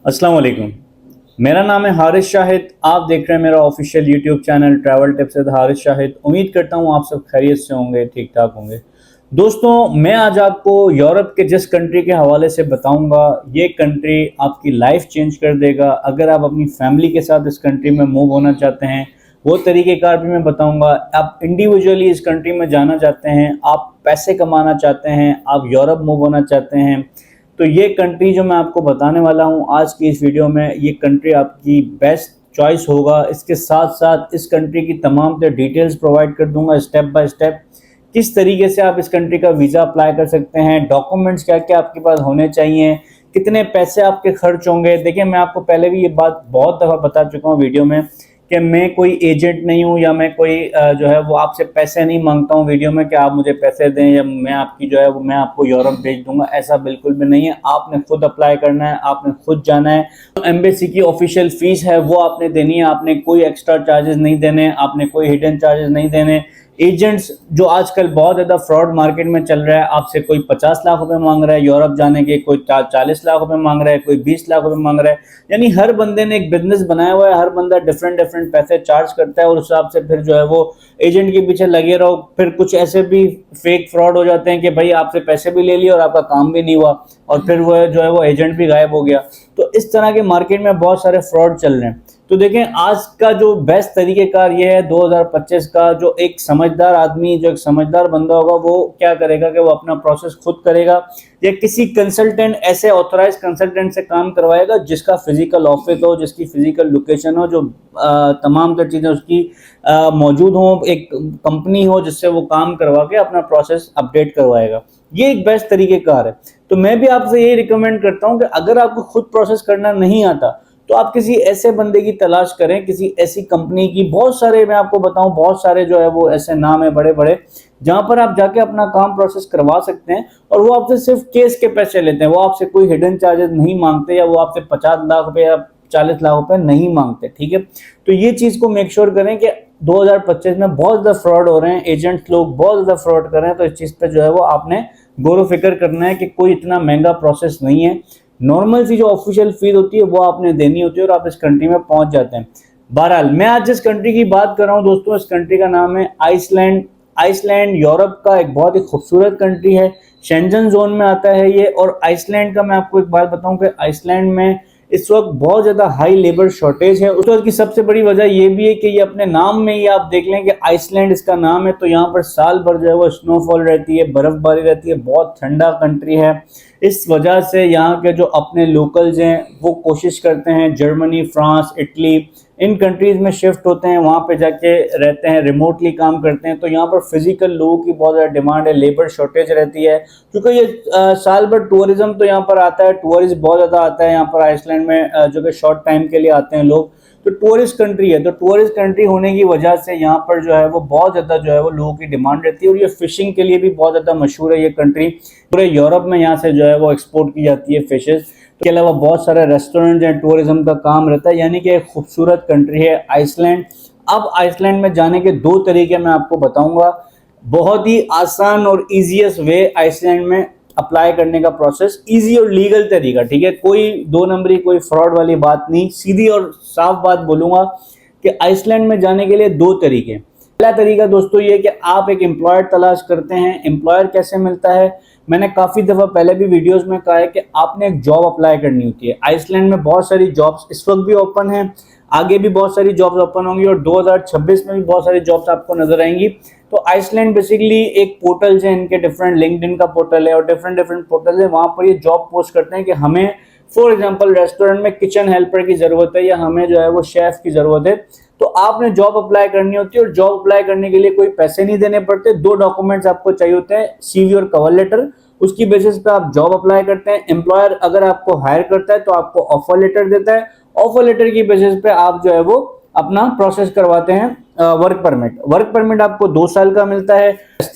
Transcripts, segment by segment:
अस्सलाम वालेकुम। मेरा नाम है हारिस शाहिद। आप देख रहे हैं मेरा official YouTube channel travel tips with Haris Shahid. उम्मीद करता हूँ आप सब खैरियत से होंगे, ठीक ठाक होंगे। दोस्तों, मैं आज आपको यूरोप के जिस कंट्री के हवाले से बताऊंगा, ये कंट्री आपकी लाइफ चेंज कर देगा। अगर आप अपनी फैमिली के साथ इस कंट्री में मूव होना चाहते हैं, वो तरीक़ेकार भी मैं बताऊंगा। आप इंडिविजुअली इस कंट्री में जाना चाहते हैं, आप पैसे कमाना चाहते हैं, आप यूरोप मूव होना चाहते हैं, तो ये कंट्री जो मैं आपको बताने वाला हूँ आज की इस वीडियो में, ये कंट्री आपकी बेस्ट चॉइस होगा। इसके साथ साथ इस कंट्री की तमाम डिटेल्स प्रोवाइड कर दूंगा स्टेप बाय स्टेप। किस तरीके से आप इस कंट्री का वीज़ा अप्लाई कर सकते हैं, डॉक्यूमेंट्स क्या क्या आपके पास होने चाहिए, कितने पैसे आपके खर्च होंगे। देखिए, मैं आपको पहले भी ये बात बहुत दफ़ा बता चुका हूँ वीडियो में कि मैं कोई एजेंट नहीं हूँ, या मैं कोई जो है वो आपसे पैसे नहीं मांगता हूँ वीडियो में कि आप मुझे पैसे दें या मैं आपकी जो है वो मैं आपको यूरोप भेज दूंगा। ऐसा बिल्कुल भी नहीं है। आपने खुद अप्लाई करना है, आपने खुद जाना है। एम्बेसी की ऑफिशियल फीस है वो आपने देनी है। आपने कोई एक्स्ट्रा चार्जेस नहीं देने, आपने कोई हिडन चार्जेस नहीं देने। एजेंट्स जो आजकल बहुत ज़्यादा फ्रॉड मार्केट में चल रहा है, आपसे कोई 50 लाख रुपए मांग रहा है यूरोप जाने के, कोई 40 लाख रुपए मांग रहा है, कोई 20 लाख रुपए मांग रहा है। यानी हर बंदे ने एक बिजनेस बनाया हुआ है, हर बंदा डिफरेंट डिफरेंट पैसे चार्ज करता है और उस हिसाब से फिर जो है वो एजेंट के पीछे लगे रहो। फिर कुछ ऐसे भी फेक फ्रॉड हो जाते हैं कि भाई आपसे पैसे भी ले लिए और आपका काम भी नहीं हुआ, और फिर वो जो है वो एजेंट भी गायब हो गया। तो इस तरह के मार्केट में बहुत सारे फ्रॉड चल रहे हैं। तो देखें, आज का जो बेस्ट तरीकेकार ये है 2025 का, जो एक समझदार आदमी, जो एक समझदार बंदा होगा, वो क्या करेगा कि वो अपना प्रोसेस खुद करेगा या किसी कंसल्टेंट, ऐसे ऑथराइज कंसल्टेंट से काम करवाएगा जिसका फिजिकल ऑफिस हो, जिसकी फिजिकल लोकेशन हो, जो तमाम तर चीज़ें उसकी मौजूद हो, एक कंपनी हो जिससे वो काम करवा के अपना प्रोसेस अपडेट करवाएगा। ये एक बेस्ट तरीकेकार है। तो मैं भी आपसे यही रिकमेंड करता हूँ कि अगर आपको खुद प्रोसेस करना नहीं आता तो आप किसी ऐसे बंदे की तलाश करें, किसी ऐसी कंपनी की। बहुत सारे, मैं आपको बताऊं, बहुत सारे जो है वो ऐसे नाम है बड़े बड़े, जहां पर आप जाके अपना काम प्रोसेस करवा सकते हैं और वो आपसे सिर्फ केस के पैसे लेते हैं। वो आपसे कोई हिडन चार्जेस नहीं मांगते, या वो आपसे 50 लाख रुपए या 40 लाख रुपए नहीं मांगते। ठीक है, तो ये चीज को मेक श्योर करें कि 2025 में बहुत ज्यादा फ्रॉड हो रहे हैं, एजेंट्स लोग बहुत ज्यादा फ्रॉड कर रहे हैं। तो इस चीज पे जो है वो आपने गौर फिक्र करना है कि कोई इतना महंगा प्रोसेस नहीं है। नॉर्मल सी जो ऑफिशियल फीस होती है वो आपने देनी होती है और आप इस कंट्री में पहुंच जाते हैं। बहरहाल, मैं आज जिस कंट्री की बात कर रहा हूं दोस्तों, इस कंट्री का नाम है आइसलैंड। आइसलैंड यूरोप का एक बहुत ही खूबसूरत कंट्री है, शेंजन जोन में आता है ये। और आइसलैंड का मैं आपको एक बात बताऊं कि आइसलैंड में इस वक्त बहुत ज्यादा हाई लेबर शॉर्टेज है। उस वक्त की सबसे बड़ी वजह यह भी है कि ये अपने नाम में ही आप देख लें कि आइसलैंड इसका नाम है, तो यहाँ पर साल भर जो है वो स्नोफॉल रहती है, बर्फबारी रहती है, बहुत ठंडा कंट्री है। इस वजह से यहाँ के जो अपने लोकल्स हैं वो कोशिश करते हैं जर्मनी, फ्रांस, इटली, इन कंट्रीज में शिफ्ट होते हैं, वहाँ पे जाके रहते हैं, रिमोटली काम करते हैं। तो यहाँ पर फिजिकल लोगों की बहुत ज़्यादा डिमांड है, लेबर शॉर्टेज रहती है, क्योंकि ये साल भर टूरिज्म तो यहाँ पर आता है, टूरिस्ट बहुत ज़्यादा आता है यहाँ पर आइसलैंड में, जो कि शॉर्ट टाइम के लिए आते हैं लोग। तो टूरिस्ट कंट्री है, तो टूरिस्ट कंट्री होने की वजह से यहाँ पर जो है वो बहुत ज़्यादा जो है वो लोगों की डिमांड रहती है। और ये फिशिंग के लिए भी बहुत ज़्यादा मशहूर है ये कंट्री। पूरे यूरोप में यहाँ से जो है वो एक्सपोर्ट की जाती है फिशेज। के अलावा बहुत सारे रेस्टोरेंट हैं, टूरिज्म का काम रहता है, यानी कि एक खूबसूरत कंट्री है आइसलैंड। अब आइसलैंड में जाने के दो तरीके मैं आपको बताऊंगा। बहुत ही आसान और ईजीएस्ट वे आइसलैंड में अप्लाई करने का प्रोसेस, इजी और लीगल तरीका। ठीक है, कोई दो नंबरी, कोई फ्रॉड वाली बात नहीं, सीधी और साफ बात बोलूंगा कि आइसलैंड में जाने के लिए दो तरीके। पहला तरीका दोस्तों ये कि आप एक एम्प्लॉयर तलाश करते हैं। एम्प्लॉयर कैसे मिलता है, मैंने काफ़ी दफ़ा पहले भी वीडियोस में कहा है कि आपने एक जॉब अप्लाई करनी होती है। आइसलैंड में बहुत सारी जॉब्स इस वक्त भी ओपन हैं, आगे भी बहुत सारी जॉब्स ओपन होंगी और 2026 में भी बहुत सारी जॉब्स आपको नजर आएंगी। तो आइसलैंड बेसिकली एक पोर्टल है, इनके डिफरेंट, लिंक्डइन का पोर्टल है और डिफरेंट डिफरेंट पोर्टल है, वहाँ पर ये जॉब पोस्ट करते हैं कि हमें फॉर एग्जाम्पल रेस्टोरेंट में किचन हेल्पर की ज़रूरत है, या हमें जो है वो शेफ़ की ज़रूरत है। तो आपने जॉब अप्लाई करनी होती है और जॉब अप्लाई करने के लिए कोई पैसे नहीं देने पड़ते। दो डॉक्यूमेंट्स आपको चाहिए होते हैं, सीवी और कवर लेटर। उसकी बेसिस पे आप जॉब अप्लाई करते हैं। एम्प्लॉयर अगर आपको हायर करता है तो आपको ऑफर लेटर देता है। ऑफर लेटर की बेसिस पे आप जो है वो अपना प्रोसेस करवाते हैं वर्क परमिट। वर्क परमिट आपको 2 साल का मिलता है,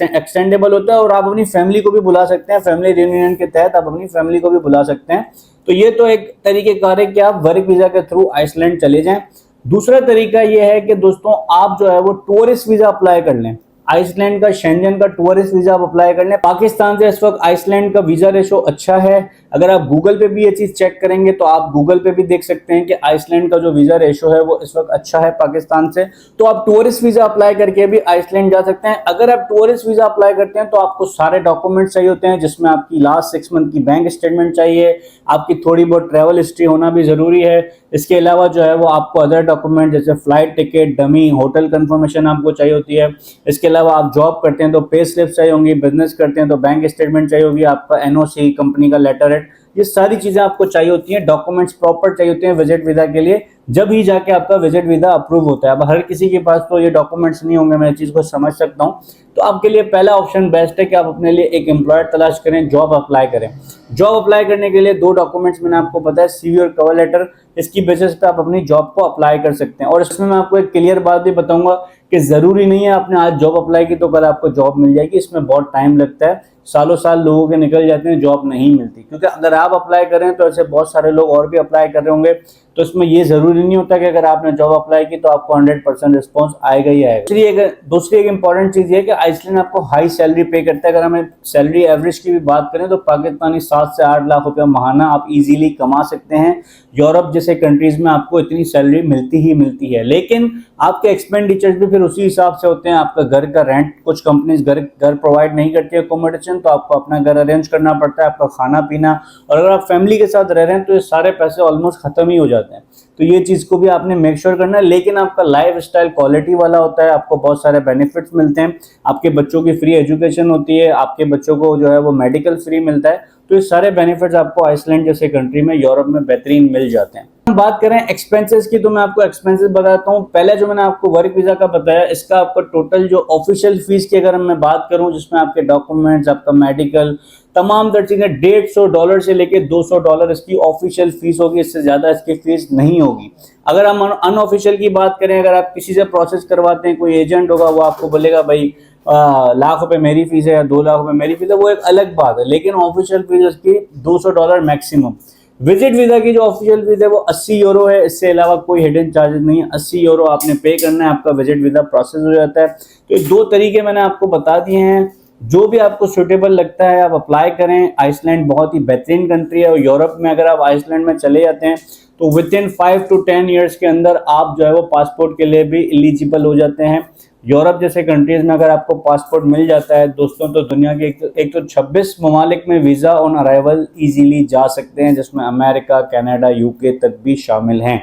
एक्सटेंडेबल होता है, और आप अपनी फैमिली को भी बुला सकते हैं। फैमिली रियूनियन के तहत आप अपनी फैमिली को भी बुला सकते हैं। तो ये तो एक तरीके कार है कि आप वर्क वीजा के थ्रू आइसलैंड चले जाएं। दूसरा तरीका यह है कि दोस्तों आप जो है वो टूरिस्ट वीजा अप्लाई कर लें। आइसलैंड का शेंजन का टूरिस्ट वीजा आप अप्लाई कर लें। पाकिस्तान से इस वक्त आइसलैंड का वीजा रेशो अच्छा है। अगर आप गूगल पे भी ये चीज़ चेक करेंगे तो आप गूगल पे भी देख सकते हैं कि आइसलैंड का जो वीज़ा रेशो है वो इस वक्त अच्छा है पाकिस्तान से। तो आप टूरिस्ट वीज़ा अप्लाई करके भी आइसलैंड जा सकते हैं। अगर आप टूरिस्ट वीज़ा अप्लाई करते हैं तो आपको सारे डॉक्यूमेंट्स चाहिए होते हैं, जिसमें आपकी लास्ट 6 मंथ की बैंक स्टेटमेंट चाहिए, आपकी थोड़ी बहुत ट्रैवल हिस्ट्री होना भी ज़रूरी है। इसके अलावा जो है वो आपको अदर डॉक्यूमेंट जैसे flight ticket, dummy, hotel confirmation आपको चाहिए होती है। इसके अलावा आप जॉब करते हैं तो पे स्लिप चाहिए होंगी, बिजनेस करते हैं तो बैंक स्टेटमेंट चाहिए होगी, आपका एनओसी, कंपनी का लेटर हेड, ये सारी चीज़ें आपको चाहिए होती हैं। डॉक्यूमेंट्स प्रॉपर चाहिए होते हैं विजिट वीज़ा के लिए, जब ही जाके आपका विजिट वीज़ा अप्रूव होता है। अब हर किसी के पास तो ये डॉक्यूमेंट्स नहीं होंगे, मैं इस चीज़ को समझ सकता हूँ। तो आपके लिए पहला ऑप्शन बेस्ट है कि आप अपने लिए एक एम्प्लॉयर तलाश करें, जॉब अप्लाई करें। जॉब अप्लाई करने के लिए 2 डॉक्यूमेंट्स मैंने आपको बताया, सीवी और कवर लेटर। इसकी बेसिस पे आप अपनी जॉब को अप्लाई कर सकते हैं। और इसमें मैं आपको एक क्लियर बात भी बताऊंगा कि ज़रूरी नहीं है आपने आज जॉब अप्लाई की तो कल आपको जॉब मिल जाएगी। इसमें बहुत टाइम लगता है, सालों साल लोगों के निकल जाते हैं, जॉब नहीं मिलती। क्योंकि अगर आप अप्लाई करें तो ऐसे बहुत सारे लोग और भी अप्लाई कर रहे होंगे, तो इसमें ये ज़रूरी नहीं होता कि अगर आपने जॉब अप्लाई की तो आपको 100% रिस्पॉन्स आएगा ही आएगा। दूसरी एक इंपॉर्टेंट चीज़ ये है कि आइसलैंड आपको हाई सैलरी पे करता है। अगर हमें सैलरी एवरेज की भी बात करें तो पाकिस्तानी 7 से 8 लाख रुपया महाना आप इजीली कमा सकते हैं। यूरोप जैसे कंट्रीज में आपको इतनी सैलरी मिलती ही मिलती है, लेकिन आपके एक्सपेंडिचर्स भी फिर उसी हिसाब से होते हैं। आपका घर का रेंट, कुछ कंपनीज घर प्रोवाइड नहीं करती है अकोमोडेशन, तो आपको अपना घर अरेंज करना पड़ता है, आपका खाना पीना। और अगर आप फैमिली के साथ रह रहे हैं तो ये सारे पैसे ऑलमोस्ट खत्म ही हो जाते हैं। तो ये चीज़ को भी आपने मेक श्योर करना है। लेकिन आपका लाइफ स्टाइल क्वालिटी वाला होता है, आपको बहुत सारे बेनिफिट्स मिलते हैं, आपके बच्चों की फ्री एजुकेशन होती है, आपके बच्चों को जो है वो मेडिकल फ्री मिलता है। तो ये सारे बेनिफिट्स आपको आइसलैंड जैसे कंट्री में, यूरोप में बेहतरीन मिल जाते हैं। हम बात करें एक्सपेंसेस की तो मैं आपको एक्सपेंसेस बताता हूँ। पहले जो मैंने आपको वर्क वीज़ा का बताया, इसका आपका टोटल जो ऑफिशियल फीस की अगर मैं बात करूँ, जिसमें आपके डॉक्यूमेंट्स, आपका मेडिकल, तमाम तर चीज़ें $150 से लेके $200 इसकी ऑफिशियल फीस होगी। इससे ज़्यादा इसकी फीस नहीं होगी। अगर हम अनऑफिशियल की बात करें, अगर आप किसी से प्रोसेस करवाते हैं, कोई एजेंट होगा वो आपको बोलेगा भाई लाख रुपए मेरी फीस है या 2 लाख रुपए मेरी फीस है, वो एक अलग बात है। लेकिन ऑफिशियल फीस उसकी $200 मैक्सिमम। विजिट वीज़ा की जो ऑफिशियल फीस है वो 80 यूरो है। इससे अलावा कोई हिडन चार्जेस नहीं है। 80 यूरो आपने पे करना है, आपका विजिट वीज़ा प्रोसेस हो जाता है। तो ये 2 तरीके मैंने आपको बता दिए हैं, जो भी आपको सुटेबल लगता है आप अप्लाई करें। आइसलैंड बहुत ही बेहतरीन कंट्री है, और यूरोप में अगर आप आइसलैंड में चले जाते हैं तो विद इन 5 to 10 ईयर्स के अंदर आप जो है वो पासपोर्ट के लिए भी एलिजिबल हो जाते हैं। यूरोप जैसे कंट्रीज में अगर आपको पासपोर्ट मिल जाता है दोस्तों, तो दुनिया के एक तो 26 ममालिक में वीज़ा ऑन अराइवल इजीली जा सकते हैं, जिसमें अमेरिका, कनाडा, यूके तक भी शामिल हैं।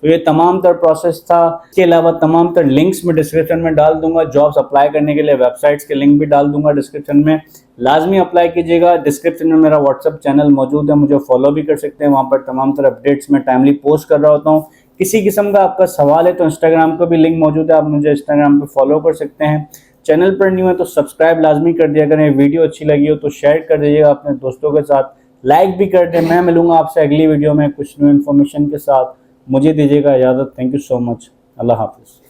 तो ये तमाम तर प्रोसेस था। इसके अलावा तमाम तर लिंक्स में डिस्क्रिप्शन में डाल दूंगा। जॉब्स अप्लाई करने के लिए वेबसाइट्स के लिंक भी डाल दूंगा डिस्क्रिप्शन में, लाजमी अप्लाई कीजिएगा। डिस्क्रिप्शन में मेरा व्हाट्सअप चैनल मौजूद है, मुझे फॉलो भी कर सकते हैं। वहाँ पर तमाम तर अपडेट्स में टाइमली पोस्ट कर रहा होता हूँ। किसी किस्म का आपका सवाल है तो इंस्टाग्राम का भी लिंक मौजूद है, आप मुझे इंस्टाग्राम पे फॉलो कर सकते हैं। चैनल पर न्यू है तो सब्सक्राइब लाजमी कर दिया करें। वीडियो अच्छी लगी हो तो शेयर कर दीजिएगा अपने दोस्तों के साथ, लाइक भी कर दें। मैं मिलूंगा आपसे अगली वीडियो में कुछ न्यू इन्फॉर्मेशन के साथ। मुझे दीजिएगा इजाज़त। Thank you so much. अल्लाह हाफिज़।